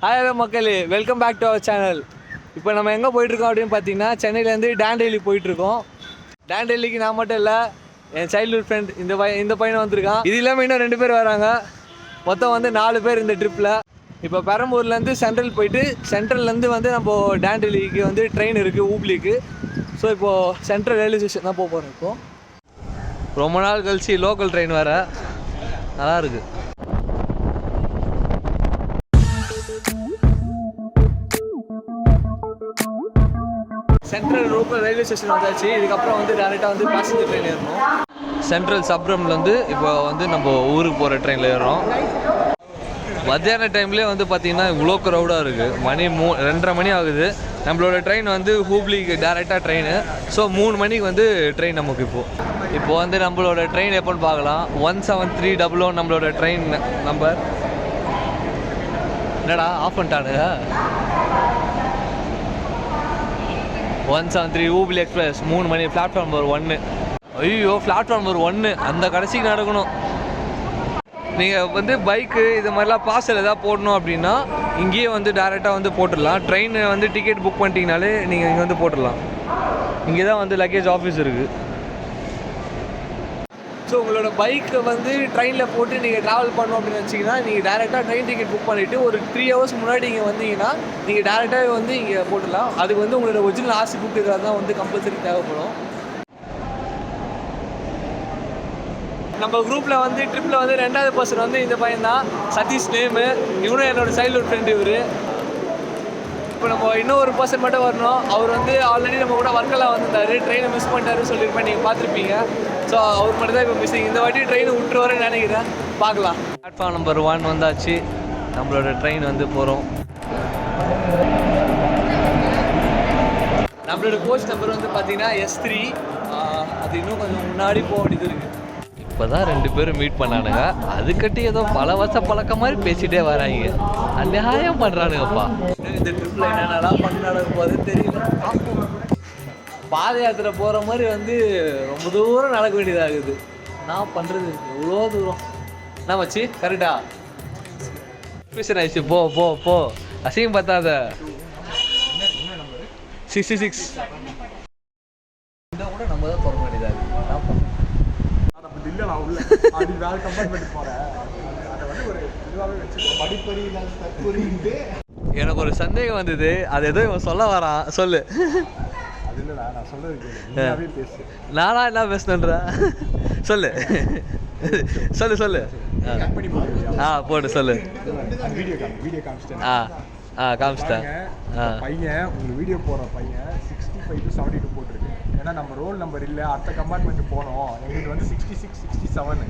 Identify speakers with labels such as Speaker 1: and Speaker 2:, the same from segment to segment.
Speaker 1: Hi hello மக்களே, welcome back to our channel. இப்போ நம்ம எங்கே போயிட்டுருக்கோம் அப்படின்னு பார்த்தீங்கன்னா, சென்னையிலேருந்து டாண்டேலி போயிட்டுருக்கோம். டாண்டேலிக்கு நான் மட்டும் இல்லை, என் சைல்ட்ஹுட் ஃப்ரெண்ட் இந்த பையனை வந்திருக்கான். இது இல்லாமல் இன்னும் 2 பேர் வராங்க. மொத்தம் வந்து 4 பேர் இந்த ட்ரிப்பில். இப்போ பெரம்பூர்லேருந்து சென்ட்ரல் போயிட்டு, சென்ட்ரல்லேருந்து வந்து நம்ம டாண்டேலிக்கு வந்து ட்ரெயின் இருக்குது ஹூப்ளிக்கு. ஸோ இப்போது சென்ட்ரல் ரயில்வே ஸ்டேஷன் தான் போக போகிறோம். இப்போது ரொம்ப நாள் கழிச்சு லோக்கல் ட்ரெயின் வேறு, நல்லாயிருக்கு. சென்ட்ரல் லோக்கல் ரயில்வே ஸ்டேஷன் வந்தாச்சு. இதுக்கப்புறம் வந்து டேரெக்டாக வந்து பேசஞ்சர் ட்ரெயின் ஏறணும். சென்ட்ரல் சப்ரம்லேருந்து இப்போ வந்து நம்ம ஊருக்கு போகிற ட்ரெயினில் ஏறுறோம். மத்தியான டைம்லேயே வந்து பார்த்திங்கன்னா இவ்வளோ க்ரௌடாக இருக்குது. மணி 2:30 மணி ஆகுது. நம்மளோட ட்ரெயின் வந்து ஹூப்ளிக்கு டேரெக்டாக ட்ரெயின். ஸோ 3 மணிக்கு வந்து ட்ரெயின் நமக்கு இப்போ வந்து நம்மளோட ட்ரெயின் எப்போன்னு பார்க்கலாம். 17300 நம்மளோட ட்ரெயின் நம்பர். என்னடா ஆஃப் பண்ணிட்டானுங்க? 173 ஹூப்ளி எக்ஸ்பிரஸ் 3 மணி. Platform number 1. ஐயோ, பிளாட்ஃபார்ம் நம்பர் 1 அந்த கடைசிக்கு நடக்கணும். நீங்கள் வந்து பைக்கு இது மாதிரிலாம் பார்சல் எதாவது போடணும் அப்படின்னா இங்கேயே வந்து டேரெக்டாக வந்து போட்டுடலாம். ட்ரெயின் வந்து டிக்கெட் புக் பண்ணிட்டீங்கனாலே நீங்கள் இங்கே வந்து போட்டுடலாம். இங்கே தான் வந்து லக்கேஜ் ஆஃபீஸ் இருக்குது. ஸோ உங்களோட பைக்கை வந்து ட்ரெயினில் போட்டு நீங்கள் ட்ராவல் பண்ணணும் அப்படின்னு வச்சிங்கன்னா, நீங்கள் டேரெக்டாக ட்ரெயின் டிக்கெட் புக் பண்ணிவிட்டு ஒரு 3 ஹவர்ஸ் முன்னாடி இங்கே வந்தீங்கன்னா நீங்கள் டேரெக்டாகவே வந்து இங்கே போட்டுடலாம். அதுக்கு வந்து உங்களோட ஒரிஜினல் ஆர்சி புக் இதெல்லாம் தான் வந்து கம்பல்சரி தேவைப்படும். நம்ம குரூப்பில் வந்து ட்ரிப்பில் வந்து 2வது பர்சன் வந்து இந்த பையன் தான், சதீஷ் நேமு. இவனும் என்னோடய சைல்ட்ஹுட் ஃப்ரெண்டு இவர். இப்போ நம்ம இன்னொரு பர்சன் மட்டும் வரணும். அவர் வந்து ஆல்ரெடி நம்ம கூட வர்க்கலா வந்திருந்தார். ட்ரெயினை மிஸ் பண்ணிட்டாருன்னு சொல்லியிருப்பேன், நீங்கள் பார்த்துருப்பீங்க. ஸோ அவர் மட்டும் தான் இப்போ மிஸ்ஸிங். இந்த வாட்டி ட்ரெயின் விட்டுருவாருன்னு நினைக்கிறேன். பார்க்கலாம். பிளாட்ஃபார்ம் நம்பர் 1 வந்தாச்சு. நம்மளோட ட்ரெயின் வந்து போகிறோம். நம்மளோட கோச் நம்பர் வந்து பார்த்தீங்கன்னா S3. அது இன்னும் கொஞ்சம் முன்னாடி போக வேண்டியது இருக்குது. இப்போ தான் 2 பேரும் மீட் பண்ணானுங்க. அதுக்கட்டி ஏதோ பல வருஷம் பழக்கம் மாதிரி பேசிகிட்டே வராங்க. அநியாயம் பண்ணுறானுங்கப்பா. இந்த ட்ரிப்பில் என்னென்னலாம் பண்ண போது தெரியல. பாத யாத்திரை போகிற மாதிரி வந்து ரொம்ப தூரம் நடக்க வேண்டியதாகுது. நான் பண்ணுறது எவ்வளோ தூரம் நான் வச்சு கரெக்டா மிஷன் ஆயிடுச்சு. போ போ போ அசிங்கம் பார்த்தாத. 66 கூட நம்ம தான் போக வேண்டியதாகுது. நான் பண்ணுறேன். எனக்கு ஒரு சந்தேகம் வந்தது. அது ஏதோ இவன் சொல்ல வரான். சொல்லு. நானா என்ன பேசணுன்ற? சொல்லு சொல்லு சொல்லு. போடு சொல்லு. காமிச்சிட்டேன்.
Speaker 2: பையன் உங்க வீடியோ போற பையன் 65 to 72 போட்டிருக்கு. ஏன்னா நம்ம ரோல் நம்பர் இல்லை, அடுத்த கம்பார்ட்மெண்ட் போனோம். எங்களுக்கு வந்து 66 67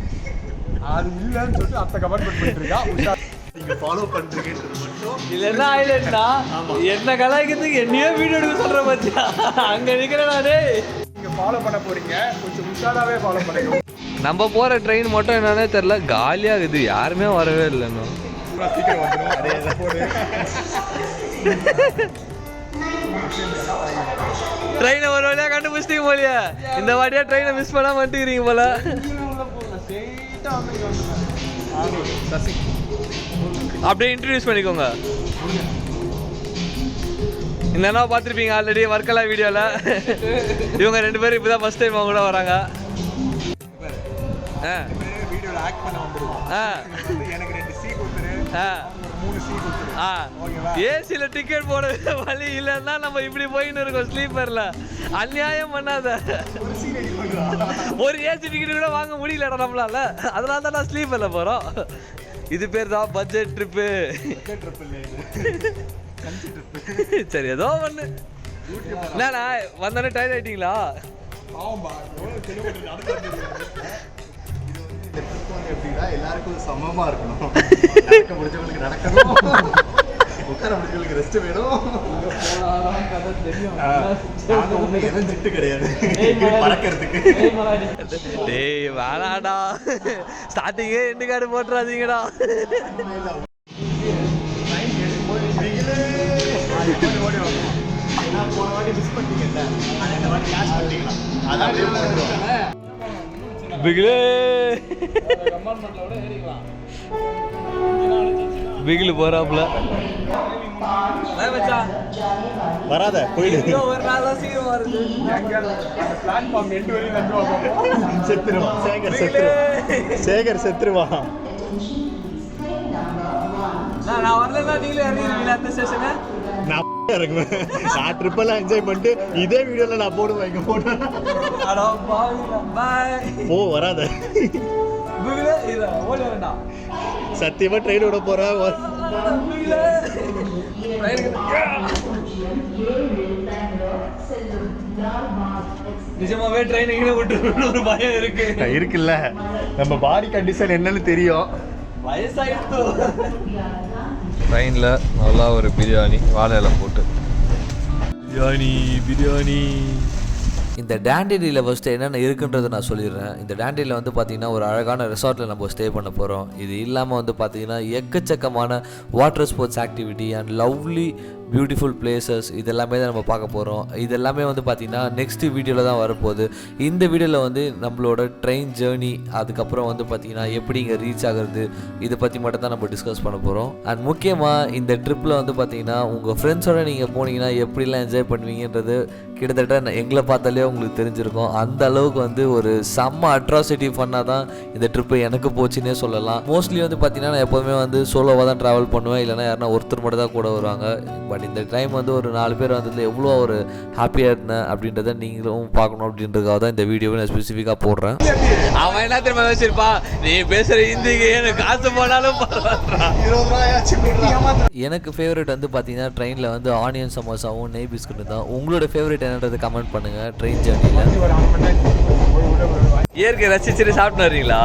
Speaker 2: அது இல்லைன்னு சொல்லிட்டு அடுத்த கம்பார்ட்மெண்ட் போயிட்டு இருக்கா. நீங்க ஃபாலோ பண்றீங்கன்றது மட்டும்
Speaker 1: இல்லைன்னா ஆயிலட்னா என்ன கலாய்க்கிறதுக்கு என்னையோ வீடியோ எடுக்க சொல்ற பத்தியா அங்க நிக்கிறேன்.
Speaker 2: நீங்க ஃபாலோ பண்ண போறீங்க, கொஞ்சம் உஷாராவே ஃபாலோ பண்ணுங்க.
Speaker 1: நம்ம போற ட்ரெயின் மட்டும் என்னன்னே தெரியல, காலியா இருக்குது. யாருமே வரவே இல்லைன்னு.
Speaker 2: சீக்கிரம் வந்துடும்.
Speaker 1: ட்ரெயினை ஒரு வழியா கண்டுபிடிச்சிட்டீங்க போலியா? இந்த வாட்டியா ட்ரெயினை மிஸ் பண்ணாம வந்துக்கிறீங்க போல. அப்படியே இன்ட்ரடியூஸ் பண்ணிக்கோங்க. இந்த அண்ணா பார்த்துருப்பீங்க ஆல்ரெடி வர்க்கலா வீடியோவில். இவங்க 2 பேரும் இப்போ தான் ஃபஸ்ட் டைம் அவங்க கூட வராங்க.
Speaker 2: வீடியோவில் ஆக்ட் பண்ண வந்துருவோம். எனக்கு 2 சீ கொடுத்துரு, 3 சீ கொடுத்துரு.
Speaker 1: ஏசியில் டிக்கெட் போட வழி இல்லைன்னா நம்ம இப்படி போயின்னு இருக்கோம் ஸ்லீப்பரில். அநியாயம் பண்ணாத. ஒரு ஏசி டிக்கெட் கூட வாங்க முடியலடா நம்மளால. அதனால தான் நான் ஸ்லீப்பரில் போகிறோம். இது பேர் தான் பட்ஜெட் ட்ரிப்பு. சரி ஏதோ ஒன்று. என்னண்ணா வந்தோடனே டயர்ட் ஆகிட்டீங்களா?
Speaker 2: எல்லாருக்கும் சமமா இருக்கணும். நடக்க முடிஞ்சவங்களுக்கு நடக்கணும், உட்கார முடிஞ்சவங்களுக்கு ரெஸ்ட் வேணும். திட்டு கிடையாது பறக்கிறதுக்கு.
Speaker 1: டேய் வேணாடா, ஸ்டார்டிங்கே எண்டு கார்டு போட்டுறாதீங்கடா.
Speaker 2: போன வாட்டி மிஸ் பண்ணிட்டீங்கல்ல, அந்த வாட்டி கேஷ் பண்ணிட்டீங்களா? அதான்
Speaker 1: பிகிலே
Speaker 2: கம்பார்ட்மெண்ட்ல விட ஏறிக்கலாம்.
Speaker 1: பிகில் போறாப்ல
Speaker 3: வராத போயிடு.
Speaker 1: ஒரு நாள் தான் சீக்கிரம் வருது.
Speaker 2: பிளாட்ஃபார்ம் எண்டு வரையும்
Speaker 3: செத்துருவான் சேகர் செத்துருவான்.
Speaker 1: நான் வரலன்னா நீங்களே இறங்கிடுவீங்களா அந்த ஸ்டேஷனை?
Speaker 3: நான் இறங்குவேன். நான் ட்ரிப்பெல்லாம் என்ஜாய் பண்ணிட்டு இதே வீடியோல நான் போடுவேன். இங்க போடுவேன். ஓ வராத சத்தியமா ட்ரெயின் விட போறேன்.
Speaker 1: நிஜமாவே ட்ரெயின் எங்கே விட்டு ஒரு பயம் இருக்குல்ல.
Speaker 3: நம்ம பாடி கண்டிஷன் என்னன்னு தெரியும்.
Speaker 1: வயசாயிடுத்து. ட்ரெயினில் நல்லா ஒரு பிரியாணி வாழையில போட்டு பிரியாணி. இந்த டேண்டேலியில் ஃபஸ்ட்டு என்னென்ன இருக்குன்றதை நான் சொல்லிடுறேன். இந்த டேண்டேலியில் வந்து பார்த்திங்கன்னா ஒரு அழகான ரெசார்ட்டில் நம்ம ஸ்டே பண்ண போகிறோம். இது இல்லாமல் வந்து பார்த்திங்கன்னா எக்கச்சக்கமான water sports activity and lovely beautiful places இதெல்லாமே தான் நம்ம பார்க்க போகிறோம். இதெல்லாமே வந்து பார்த்திங்கன்னா நெக்ஸ்ட்டு வீடியோவில் தான் வரப்போகுது. இந்த வீடியோவில் வந்து நம்மளோட ட்ரெயின் ஜேர்னி, அதுக்கப்புறம் வந்து பார்த்திங்கன்னா எப்படி இங்கே ரீச் ஆகிறது, இதை பற்றி மட்டும் தான் நம்ம டிஸ்கஸ் பண்ண போகிறோம். அண்ட் முக்கியமாக இந்த ட்ரிப்பில் வந்து பார்த்திங்கன்னா உங்கள் ஃப்ரெண்ட்ஸோடு நீங்கள் போனீங்கன்னா எப்படிலாம் என்ஜாய் பண்ணுவீங்கன்றது கிட்டத்தட்ட எங்களை பார்த்தாலே உங்களுக்கு தெரிஞ்சிருக்கும். அந்த அளவுக்கு வந்து ஒரு செம்ம அட்ராசிட்டி ஃபன்னாக தான் இந்த ட்ரிப்பு எனக்கு போச்சுன்னே சொல்லலாம். மோஸ்ட்லி வந்து பார்த்திங்கன்னா நான் எப்போதுமே வந்து சோலோவாக தான் ட்ராவல் பண்ணுவேன், இல்லைனா யாருன்னா ஒருத்தர் மட்டும் தான் கூட வருவாங்க. பட் இந்த டைம் வந்து ஒரு 4 பேர் வந்ததில் எவ்வளோ ஒரு ஹாப்பியாக இருந்தேன் அப்படின்றத நீங்களும் பார்க்கணும் அப்படின்றதுக்காக தான் இந்த வீடியோவை நான் ஸ்பெசிஃபிக்காக போடுறேன். அவன் என்ன திரும்ப வச்சிருப்பா, நீ பேசுகிற ஹிந்திக்கு எனக்கு காசு போனாலும் எனக்கு ஃபேவரட் வந்து பார்த்தீங்கன்னா ட்ரெயினில் வந்து ஆனியன் சமோசாவும் நெய் பிஸ்கட்டும் தான். உங்களோட ஃபேவரட் என்னன்றது கமெண்ட் பண்ணுங்கள். ட்ரெயின் ஜர்னியில் இயற்கை ரசிச்சுட்டு சாப்பிட்டு வரீங்களா?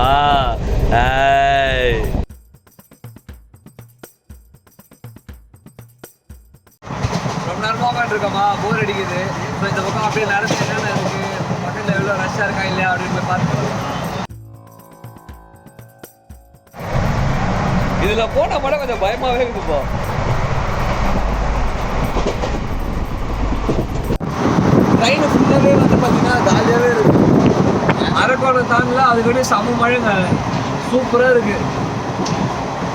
Speaker 1: ரொம்ப நேரமாக உட்காந்துருக்கோமா, போர் அடிக்குது. ஸோ இந்த பக்கம் அப்படியே நடந்து என்னென்ன இருக்குது, பக்கத்தில் எவ்வளோ ரஷ்ஷாக இருக்கா இல்லையா அப்படின்னு போய் பார்த்துக்கலாம். இதில் போனால் மட்டும் கொஞ்சம் பயமாகவே இருக்குப்பா. ட்ரெயின் ஃபுல்லாகவே வந்து பார்த்தீங்கன்னா ஜாலியாகவே இருக்குது. அரக்கோணம் தாண்டில் அதுக்கு செம மழைங்க, சூப்பராக இருக்குது.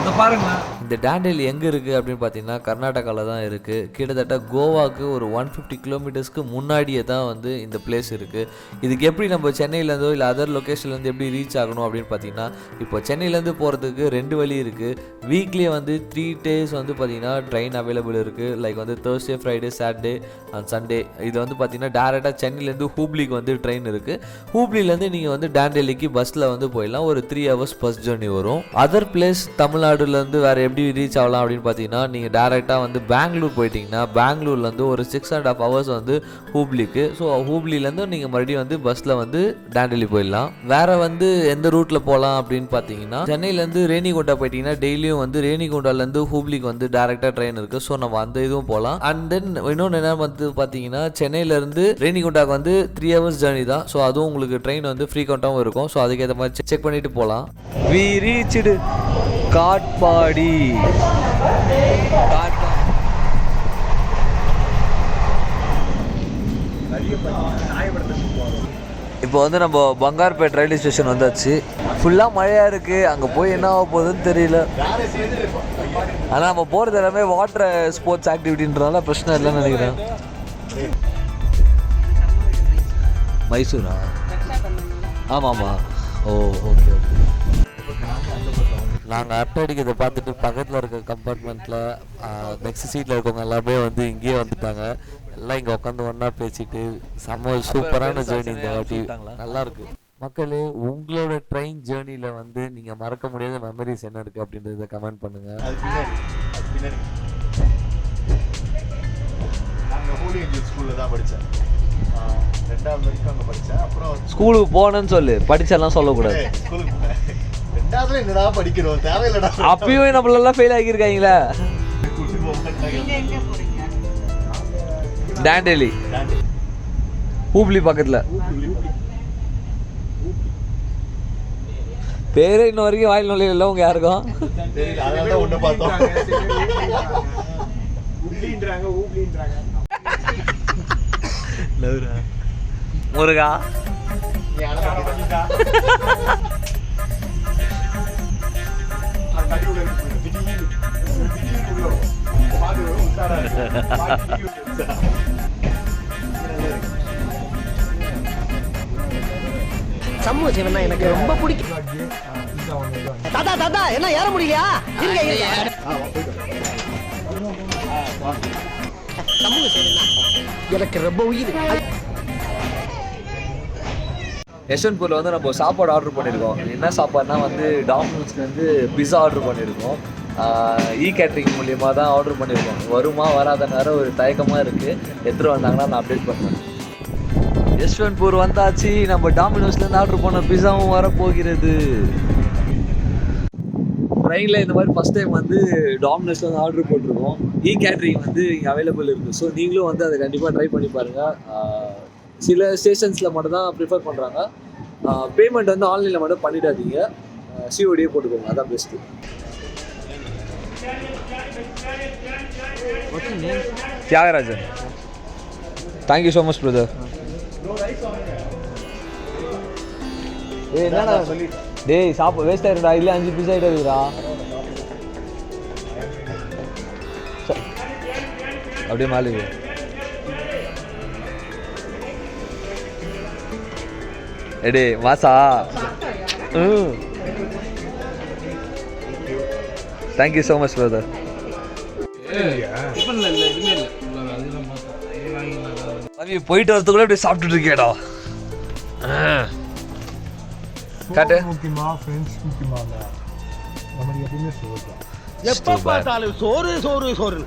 Speaker 1: இதை பாருங்கள். இந்த டேண்டேலி எங்கே இருக்குது அப்படின்னு பார்த்தீங்கன்னா கர்நாடகாவில் தான் இருக்குது. கிட்டத்தட்ட கோவாவுக்கு ஒரு 150 கிலோமீட்டர்ஸ்க்கு முன்னாடியே தான் வந்து இந்த பிளேஸ் இருக்குது. இதுக்கு எப்படி நம்ம சென்னையிலேருந்தோ இல்லை அதர் லொக்கேஷன்லேருந்து எப்படி ரீச் ஆகணும் அப்படின்னு பார்த்தீங்கன்னா, இப்போ சென்னையிலேருந்து போகிறதுக்கு 2 வழி இருக்குது. வீக்லியே வந்து 3 days வந்து பார்த்திங்கன்னா ட்ரெயின் அவைலபிள் இருக்குது. லைக் வந்து Thursday, Friday, Saturday and Sunday. இது வந்து பார்த்திங்கன்னா டேரெக்டாக சென்னையிலேருந்து ஹூப்ளிக்கு வந்து ட்ரெயின் இருக்குது. ஹூப்ளிலேருந்து நீங்கள் வந்து டேண்டேலிக்கு பஸ்ஸில் வந்து போயிடலாம். ஒரு 3 hours பஸ் ஜர்னி வரும். அதர் பிளேஸ் தமிழ்நாடுலேருந்து வேறு எப்படி ரீச் ஆகலாம் அப்படின்னு பார்த்தீங்கன்னா, நீங்கள் டேரெக்டாக வந்து பெங்களூர் போயிட்டீங்கன்னா பெங்களூர்லேருந்து ஒரு 6.5 hours வந்து ஹூப்ளிக்கு. ஸோ ஹூப்ளிலேருந்து நீங்கள் மறுபடியும் வந்து பஸ்ஸில் வந்து டேண்டேலி போயிடலாம். வேறு வந்து எந்த ரூட்டில் போகலாம் அப்படின்னு பார்த்தீங்கன்னா, சென்னையிலேருந்து ரேணிகுண்டா போயிட்டீங்கன்னா டெய்லியும் வந்து ரேணிகுண்டாலேருந்து ஹூப்ளிக்கு வந்து டேரெக்டாக ட்ரெயின் இருக்குது. ஸோ நம்ம அந்த இதுவும் போகலாம். அண்ட் தென் இன்னொன்று என்ன வந்து பார்த்தீங்கன்னா, சென்னையிலேருந்து ரேணிகுண்டாக்கு வந்து 3 hours ஜர்னி தான். ஸோ அதுவும் உங்களுக்கு ட்ரெயின் வந்து ஃப்ரீக்வெண்ட்டாகவும் இருக்கும். ஸோ அதுக்கேற்ற மாதிரி செக் பண்ணிவிட்டு போகலாம். We reached Katpadi. இப்போ வந்து நம்ம பங்கார்பேட் ரயில்வே ஸ்டேஷன் வந்தாச்சு. ஃபுல்லாக மழையாக இருக்குது. அங்கே போய் என்ன ஆக போகுதுன்னு தெரியல. ஆனால் நம்ம போகிறது எல்லாமே வாட்டர் ஸ்போர்ட்ஸ் ஆக்டிவிட்டின்றதால பிரச்சனை இல்லைன்னு நினைக்கிறேன். மைசூரா? ஆமாம்மா. ஓ ஓகே ஓகே. நாங்கள் அரட்டை அடிக்கிறத பார்த்துட்டு பக்கத்தில் இருக்க கம்பார்ட்மெண்ட்டில் நெக்ஸ்ட் சீட்டில் இருக்கவங்க எல்லாமே வந்து இங்கேயே வந்துட்டாங்க. எல்லாம் இங்கே உட்காந்து ஒன்றா பேசிட்டு செம்ம சூப்பரான ஜேர்னி இந்த வாட்டி. நல்லாயிருக்கு. மக்களே, உங்களோட ட்ரெயின் ஜேர்னியில் வந்து நீங்கள் மறக்க முடியாத மெமரிஸ் என்ன இருக்குது அப்படின்றத கமெண்ட் பண்ணுங்கள்.
Speaker 3: ஸ்கூலில் தான் படித்தேன். 2வது வரைக்கும் அங்கே படித்தேன். அப்புறம்
Speaker 1: ஸ்கூலுக்கு போனேன்னு சொல்லு, படிச்செல்லாம் சொல்லக்கூடாது.
Speaker 3: ஸ்கூலுக்கு போனேன். 2வதுல என்னடா படிக்கிறோம், தேவையில்லடா.
Speaker 1: அப்பயும் நம்மளெல்லாம் ஃபெயில் ஆகியிருக்காங்களா? டேண்டேலி ஹூப்ளி பக்கத்தில். பேரே இன்ன வரைக்கும் வாயில் நுழையில உங்க யாருக்கும்
Speaker 3: ஒன்று பார்த்தோம்.
Speaker 1: முருகா
Speaker 4: சமூக சேவனா எனக்கு ரொம்ப பிடிக்கும். தாத்தா தாத்தா என்ன ஏற முடியலையா? சமூக சேவனா எனக்கு ரொம்ப உயிர்.
Speaker 1: யஷ்வந்த்பூரில் வந்து நம்ம சாப்பாடு ஆர்டர் பண்ணியிருக்கோம். என்ன சாப்பாடுனா வந்து டாமினோஸ்லேருந்து பிஸா ஆர்டர் பண்ணியிருக்கோம். கேட்ரிங் மூலியமாக தான் ஆர்டர் பண்ணியிருக்கோம். வருமா வராதனால ஒரு தயக்கமாக இருக்குது. எடுத்துகிட்டு வந்தாங்கன்னா நான் அப்டேட் பண்ணுறேன். யஷ்வந்த்பூர் வந்தாச்சு. நம்ம டாமினோஸ்லேருந்து ஆர்டர் பண்ண பிஸாவும் வரப்போகிறது. ட்ரெயினில் இந்த மாதிரி ஃபஸ்ட் டைம் வந்து டாமினோஸில் வந்து ஆர்டர் போட்டிருக்கோம். கேட்ரிங் வந்து இங்கே அவைலபிள் இருக்குது. ஸோ நீங்களும் வந்து அதை கண்டிப்பாக ட்ரை பண்ணி பாருங்கள். சில ஸ்டேஷன்ஸில் மட்டும் தான் ப்ரிஃபர் பண்ணுறாங்க. பேமெண்ட் வந்து ஆன்லைனில் மட்டும் பண்ணிடாதீங்க. சிஓடியே போட்டுக்கோங்க, அதான் best. Thiyagarajan, thank you so much brother. என்னடா டேய் சாப்பிட வேஸ்ட் ஆயிருடா. இல்லை 5 பீஸ் ஆகிட்டு இருக்குடா. அப்படியே மாலி எடே மாசா. Thank you so much brother. போயிட்டு வரதுக்குள்ள இப்படி சாப்பிட்டுட்டு இருக்கேடா. காட்டு
Speaker 2: முக்கியமா ஃப்ரெண்ட்ஸ் முக்கியமாங்க. நமக்கு எப்பவுமே சோறு.
Speaker 4: எப்ப பார்த்தாலும் சோறு சோறு சோறு.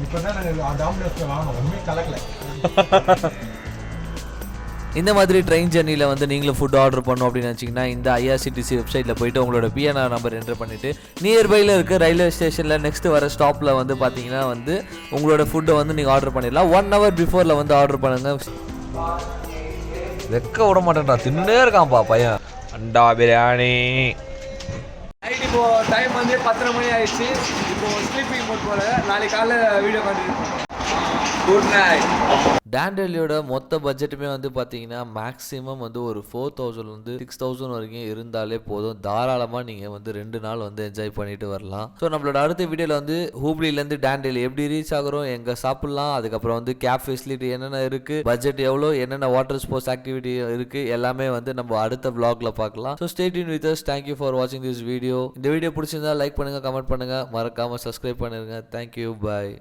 Speaker 2: இப்பதான் நாங்கள் டாமினோஸ்ல வாங்கணும். ஒன்றுமே கலக்கல.
Speaker 1: இந்த மாதிரி ட்ரெயின் ஜர்னியில் வந்து நீங்களும் ஃபுட் ஆர்டர் பண்ணோம் அப்படின்னு நினச்சிங்கன்னா இந்த ஐஆர்சிடிசி வெப்சைட்டில் போய்ட்டு உங்களோட பிஎன்ஆர் நம்பர் என்டர் பண்ணிவிட்டு நியர்பையில் இருக்க ரயில்வே ஸ்டேஷனில் நெக்ஸ்ட்டு வர ஸ்டாப்பில் வந்து பார்த்தீங்கன்னா வந்து உங்களோட ஃபுட்டை வந்து நீங்கள் ஆர்டர் பண்ணிடலாம். 1 hour பிஃபோரில் வந்து ஆர்டர் பண்ணுங்கள். வெக்க விட மாட்டேன்டா, தின்னே இருக்கான்ப்பா பையன். அண்டா பிரியாணி. நைட் இப்போ டைம் வந்து 10:30 மணி ஆயிடுச்சு. இப்போ ஸ்லீப்பிங் மோட் போல. நாளைக்கு காலைல வீடியோ பண்ணிருக்கோம். Good night. டாண்டலியோட மொத்த பட்ஜெட்டுமே வந்து பார்த்தீங்கன்னா மேக்ஸிமம் வந்து ஒரு 4000 6000 வரைக்கும் இருந்தாலே போதும். தாராளமாக நீங்கள் வந்து 2 நாள் வந்து என்ஜாய் பண்ணிட்டு வரலாம். ஸோ நம்மளோட அடுத்த வீடியோவில் வந்து ஹூப்ளிலேருந்து டாண்டலி எப்படி ரீச் ஆகிறோம், எங்கே சாப்பிட்லாம், அதுக்கப்புறம் வந்து கேப் ஃபெசிலிட்டி என்னென்ன இருக்குது, பட்ஜெட் எவ்வளோ, என்னென்ன வாட்டர் ஸ்போர்ட்ஸ் ஆக்டிவிட்டி இருக்குது, எல்லாமே வந்து நம்ம அடுத்த vlogல பார்க்கலாம். So stay tune with us. Thank you for வாட்சிங் திஸ் வீடியோ. இந்த வீடியோ பிடிச்சிருந்தா லைக் பண்ணுங்கள், கமெண்ட் பண்ணுங்கள், மறக்காமல் சப்ஸ்கிரைப் பண்ணுங்கள். தேங்க்யூ, பாய்.